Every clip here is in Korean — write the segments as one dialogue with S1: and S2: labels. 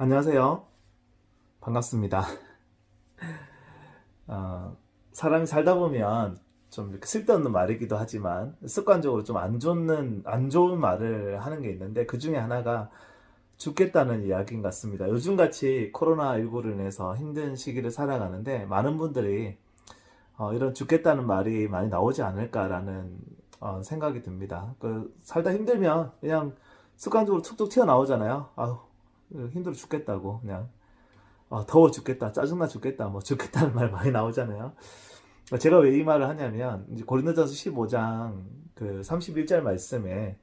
S1: 안녕하세요. 반갑습니다. 어, 사람이 살다 보면 좀 이렇게 쓸데없는 말이기도 하지만 습관적으로 좀 안 좋은 말을 하는 게 있는데 그 중에 하나가 죽겠다는 이야기인 것 같습니다. 요즘같이 코로나19로 인해서 힘든 시기를 살아가는데 많은 분들이 이런 죽겠다는 말이 많이 나오지 않을까라는 생각이 듭니다. 살다 힘들면 그냥 습관적으로 툭툭 튀어나오잖아요. 아우, 힘들어 죽겠다고 그냥. 더워 죽겠다, 짜증나 죽겠다, 뭐 죽겠다는 말 많이 나오잖아요. 제가 왜 이 말을 하냐면, 이제 고린도전서 15장 그 31절 말씀에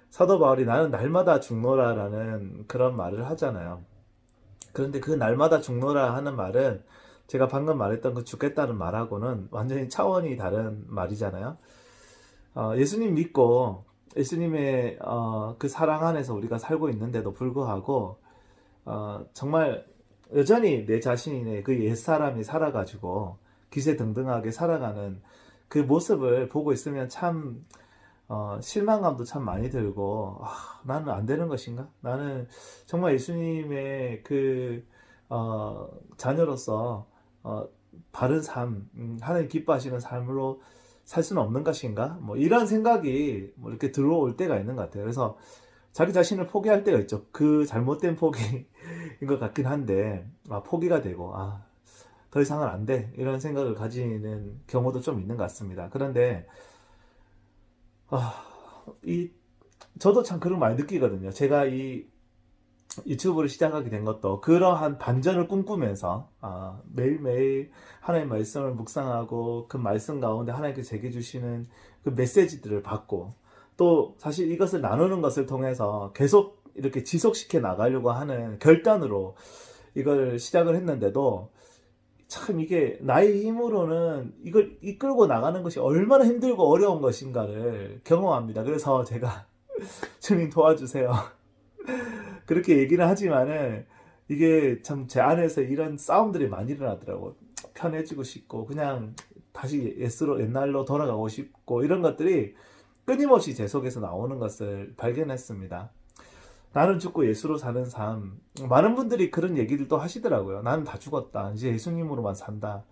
S1: 사도 바울이 나는 날마다 죽노라라는 그런 말을 하잖아요. 그런데 그 날마다 죽노라 하는 말은 제가 방금 말했던 그 죽겠다는 말하고는 완전히 차원이 다른 말이잖아요. 예수님 믿고 예수님의 그 사랑 안에서 우리가 살고 있는데도 불구하고 정말 여전히 내 자신의 그 옛사람이 살아가지고 기세등등하게 살아가는 그 모습을 보고 있으면 참 실망감도 참 많이 들고 나는 안 되는 것인가? 나는 정말 예수님의 그 자녀로서 바른 삶, 하나님 기뻐하시는 삶으로 살 수는 없는 것인가? 뭐 이런 생각이 뭐 이렇게 들어올 때가 있는 것 같아요. 그래서 자기 자신을 포기할 때가 있죠. 그 잘못된 포기인 것 같긴 한데, 포기가 되고, 더 이상은 안 돼. 이런 생각을 가지는 경우도 좀 있는 것 같습니다. 그런데, 아, 이, 저도 참 그런 거 많이 느끼거든요. 제가 이 유튜브를 시작하게 된 것도 그러한 반전을 꿈꾸면서, 매일매일 하나님의 말씀을 묵상하고 그 말씀 가운데 하나님께서 제게 주시는 그 메시지들을 받고, 또 사실 이것을 나누는 것을 통해서 계속 이렇게 지속시켜 나가려고 하는 결단으로 이걸 시작을 했는데도 참 이게 나의 힘으로는 이걸 이끌고 나가는 것이 얼마나 힘들고 어려운 것인가를 경험합니다. 그래서 제가 주님 도와주세요. 그렇게 얘기는 하지만은 이게 참 제 안에서 이런 싸움들이 많이 일어나더라고. 편해지고 싶고 그냥 다시 옛날로 돌아가고 싶고 이런 것들이 끊임없이 제 속에서 나오는 것을 발견했습니다. 나는 죽고 예수로 사는 삶. 많은 분들이 그런 얘기들도 하시더라고요. 나는 다 죽었다. 이제 예수님으로만 산다.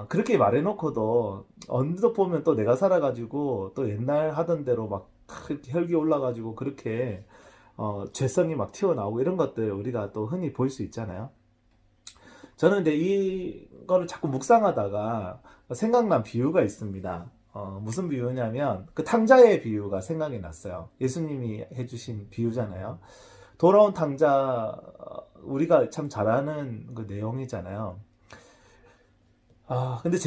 S1: 그렇게 말해놓고도 어느덧 보면 또 내가 살아가지고 또 옛날 하던 대로 막 이렇게 혈기 올라가지고 그렇게 죄성이 막 튀어나오고 이런 것들 우리가 또 흔히 볼 수 있잖아요. 저는 근데 이거를 자꾸 묵상하다가 생각난 비유가 있습니다. 무슨 비유냐면 그 탕자의 비유가 생각이 났어요. 예수님이 해주신 비유잖아요. 돌아온 탕자, 우리가 참 잘 아는 그 내용이잖아요. 근데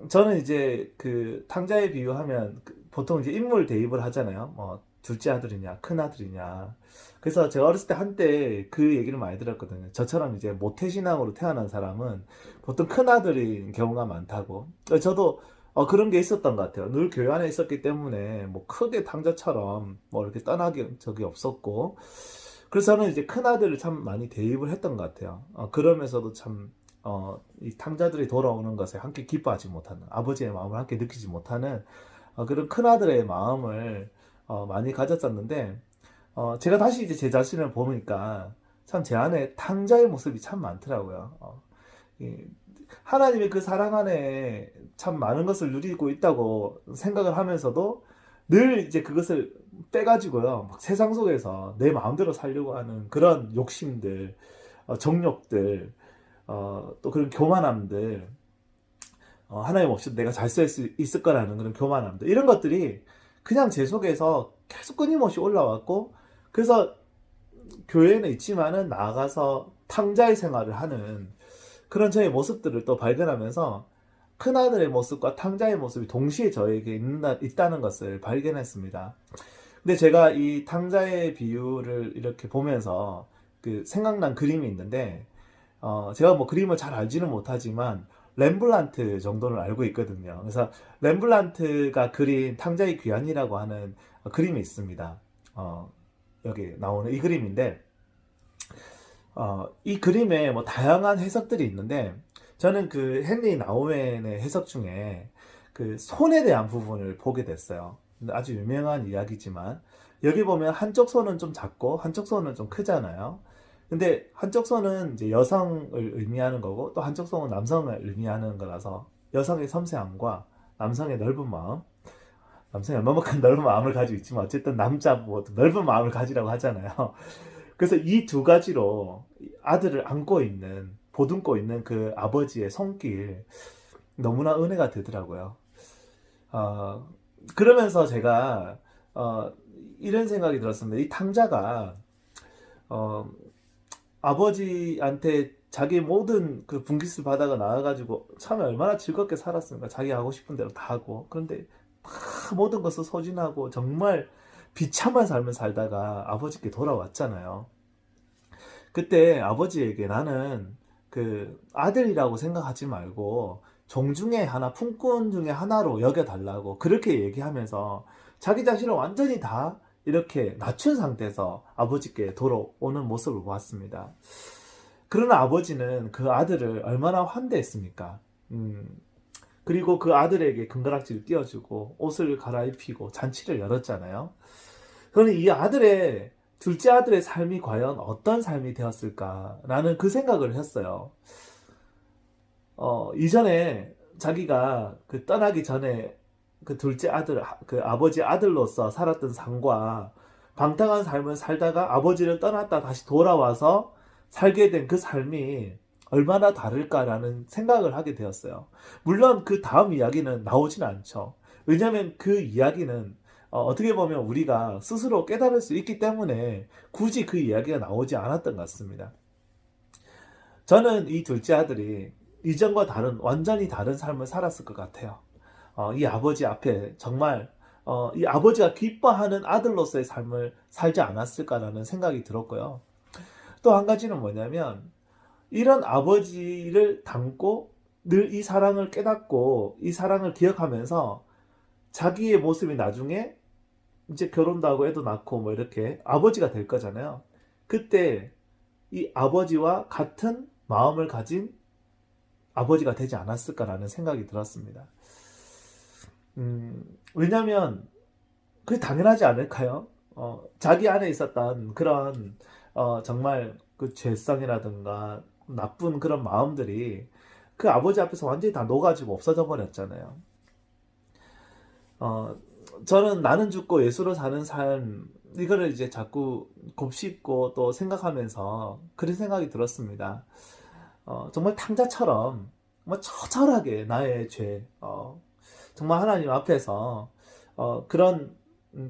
S1: 저는 이제 그 탕자의 비유하면 보통 이제 인물 대입을 하잖아요. 뭐, 둘째 아들이냐, 큰 아들이냐. 그래서 제가 어렸을 때 한때 그 얘기를 많이 들었거든요. 저처럼 이제 모태신앙으로 태어난 사람은 보통 큰 아들인 경우가 많다고. 저도 그런 게 있었던 것 같아요. 늘 교회 안에 있었기 때문에 뭐 크게 탕자처럼 뭐 이렇게 떠나기 적이 없었고. 그래서 저는 이제 큰 아들을 참 많이 대입을 했던 것 같아요. 그러면서도 참 이 탕자들이 돌아오는 것에 함께 기뻐하지 못하는 아버지의 마음을 함께 느끼지 못하는 그런 큰아들의 마음을 많이 가졌었는데 제가 다시 이제 제 자신을 보니까 참 제 안에 탕자의 모습이 참 많더라고요. 이 하나님의 그 사랑 안에 참 많은 것을 누리고 있다고 생각을 하면서도 늘 이제 그것을 빼가지고요. 막 세상 속에서 내 마음대로 살려고 하는 그런 욕심들, 정욕들, 또 그런 교만함들, 하나님 없이도 내가 잘 살 수 있을 거라는 그런 교만함들, 이런 것들이 그냥 제 속에서 계속 끊임없이 올라왔고, 그래서 교회에는 있지만은 나가서 탕자의 생활을 하는 그런 저의 모습들을 또 발견하면서 큰아들의 모습과 탕자의 모습이 동시에 저에게 있다는 것을 발견했습니다. 근데 제가 이 탕자의 비유를 이렇게 보면서 그 생각난 그림이 있는데, 제가 뭐 그림을 잘 알지는 못하지만 렘블란트 정도는 알고 있거든요. 그래서 렘블란트가 그린 탕자의 귀환이라고 하는 그림이 있습니다. 여기 나오는 이 그림인데, 이 그림에 뭐 다양한 해석들이 있는데, 저는 그 헨리 나우멘의 해석 중에 그 손에 대한 부분을 보게 됐어요. 아주 유명한 이야기지만, 여기 보면 한쪽 손은 좀 작고 한쪽 손은 좀 크잖아요. 근데 한쪽 손은 이제 여성을 의미하는 거고 또 한쪽 손은 남성을 의미하는 거라서 여성의 섬세함과 남성의 넓은 마음, 남성이 얼마만큼 넓은 마음을 가지고 있지만 어쨌든 남자 뭐 넓은 마음을 가지라고 하잖아요. 그래서 이 두 가지로 아들을 안고 있는 보듬고 있는 그 아버지의 손길 너무나 은혜가 되더라고요. 어, 그러면서 제가 이런 생각이 들었습니다. 이 탕자가 어, 아버지한테 자기 모든 그 분깃을 받아가 나와가지고 참 얼마나 즐겁게 살았습니까? 자기 하고 싶은 대로 다 하고. 그런데 다 모든 것을 소진하고 정말 비참한 삶을 살다가 아버지께 돌아왔잖아요. 그때 아버지에게 나는 그 아들이라고 생각하지 말고 종 중에 하나, 품꾼 중에 하나로 여겨달라고 그렇게 얘기하면서 자기 자신을 완전히 다 이렇게 낮춘 상태에서 아버지께 돌아오는 모습을 보았습니다. 그러나 아버지는 그 아들을 얼마나 환대했습니까? 그리고 그 아들에게 금가락지를 띄워주고 옷을 갈아입히고 잔치를 열었잖아요. 저는 이 아들의 둘째 아들의 삶이 과연 어떤 삶이 되었을까라는 그 생각을 했어요. 이전에 자기가 그 떠나기 전에 그 둘째 아들, 그 아버지 아들로서 살았던 삶과 방탕한 삶을 살다가 아버지를 떠났다 다시 돌아와서 살게 된 그 삶이 얼마나 다를까라는 생각을 하게 되었어요. 물론 그 다음 이야기는 나오진 않죠. 왜냐하면 그 이야기는 어떻게 보면 우리가 스스로 깨달을 수 있기 때문에 굳이 그 이야기가 나오지 않았던 것 같습니다. 저는 이 둘째 아들이 이전과 다른 완전히 다른 삶을 살았을 것 같아요. 이 아버지 앞에 정말 이 아버지가 기뻐하는 아들로서의 삶을 살지 않았을까라는 생각이 들었고요. 또 한 가지는 뭐냐면 이런 아버지를 닮고 늘 이 사랑을 깨닫고 이 사랑을 기억하면서 자기의 모습이 나중에 이제 결혼도 하고 애도 낳고 뭐 이렇게 아버지가 될 거잖아요. 그때 이 아버지와 같은 마음을 가진 아버지가 되지 않았을까라는 생각이 들었습니다. 왜냐면 그게 당연하지 않을까요? 자기 안에 있었던 그런 정말 그 죄성이라든가 나쁜 그런 마음들이 그 아버지 앞에서 완전히 다 녹아지고 없어져 버렸잖아요. 저는 나는 죽고 예수로 사는 삶 이거를 이제 자꾸 곱씹고 또 생각하면서 그런 생각이 들었습니다. 정말 탕자처럼 정말 처절하게 나의 죄, 정말 하나님 앞에서 그런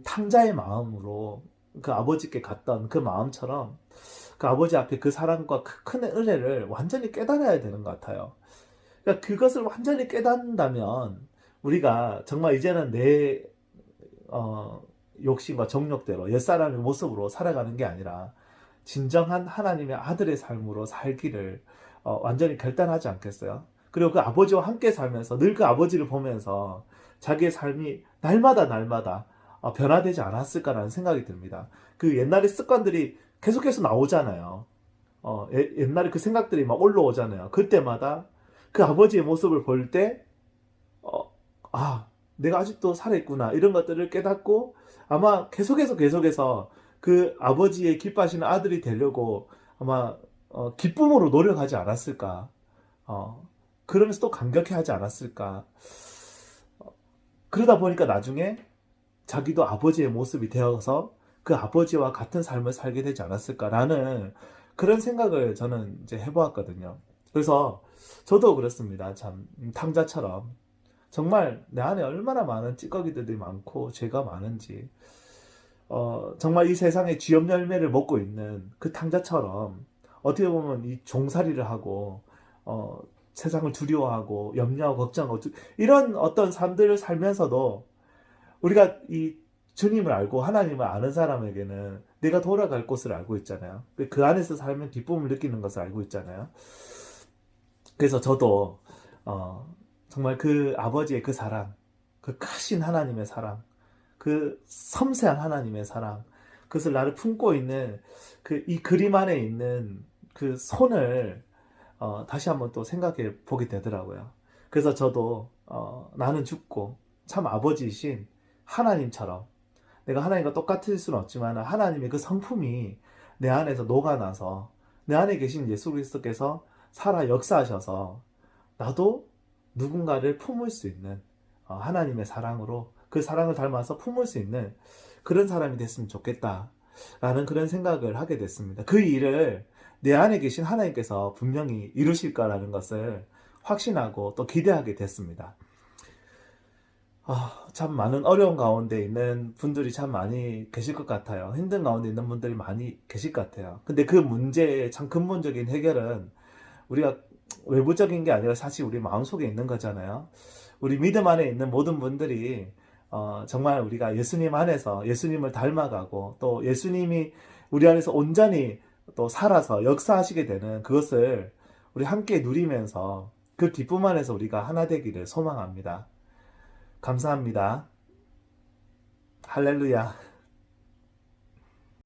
S1: 탕자의 마음으로 그 아버지께 갔던 그 마음처럼 그 아버지 앞에 그 사랑과 그 큰 은혜를 완전히 깨달아야 되는 것 같아요. 그러니까 그것을 완전히 깨닫는다면 우리가 정말 이제는 내 욕심과 정욕대로 옛사람의 모습으로 살아가는 게 아니라 진정한 하나님의 아들의 삶으로 살기를 완전히 결단하지 않겠어요? 그리고 그 아버지와 함께 살면서 늘 그 아버지를 보면서 자기의 삶이 날마다 변화되지 않았을까라는 생각이 듭니다. 그 옛날의 습관들이 계속해서 나오잖아요. 옛날에 그 생각들이 막 올라오잖아요. 그때마다 그 아버지의 모습을 볼 때, 내가 아직도 살아있구나. 이런 것들을 깨닫고 아마 계속해서 그 아버지의 기뻐하시는 아들이 되려고 아마 기쁨으로 노력하지 않았을까. 그러면서 또 감격해 하지 않았을까. 그러다 보니까 나중에 자기도 아버지의 모습이 되어서 그 아버지와 같은 삶을 살게 되지 않았을까라는 그런 생각을 저는 이제 해보았거든요. 그래서 저도 그렇습니다. 참 탕자처럼 정말 내 안에 얼마나 많은 찌꺼기들이 많고 죄가 많은지 정말 이 세상에 쥐염 열매를 먹고 있는 그 탕자처럼 어떻게 보면 이 종살이를 하고 세상을 두려워하고 염려하고 걱정하고 이런 어떤 삶들을 살면서도 우리가 이 주님을 알고 하나님을 아는 사람에게는 내가 돌아갈 곳을 알고 있잖아요. 그 안에서 살면 기쁨을 느끼는 것을 알고 있잖아요. 그래서 저도 정말 그 아버지의 그 사랑, 그 크신 하나님의 사랑, 그 섬세한 하나님의 사랑, 그것을 나를 품고 있는 그 이 그림 안에 있는 그 손을 다시 한번 또 생각해 보게 되더라고요. 그래서 저도 나는 죽고 참 아버지이신 하나님처럼 내가 하나님과 똑같을 수는 없지만 하나님의 그 성품이 내 안에서 녹아나서 내 안에 계신 예수 그리스도께서 살아 역사하셔서 나도 누군가를 품을 수 있는 하나님의 사랑으로 그 사랑을 닮아서 품을 수 있는 그런 사람이 됐으면 좋겠다 라는 그런 생각을 하게 됐습니다. 그 일을 내 안에 계신 하나님께서 분명히 이루실 거라는 것을 확신하고 또 기대하게 됐습니다. 참 많은 어려운 가운데 있는 분들이 참 많이 계실 것 같아요. 힘든 가운데 있는 분들이 많이 계실 것 같아요. 근데 그 문제의 참 근본적인 해결은 우리가 외부적인 게 아니라 사실 우리 마음속에 있는 거잖아요. 우리 믿음 안에 있는 모든 분들이 정말 우리가 예수님 안에서 예수님을 닮아가고 또 예수님이 우리 안에서 온전히 또 살아서 역사하시게 되는 그것을 우리 함께 누리면서 그 기쁨 안에서 우리가 하나 되기를 소망합니다. 감사합니다. 할렐루야.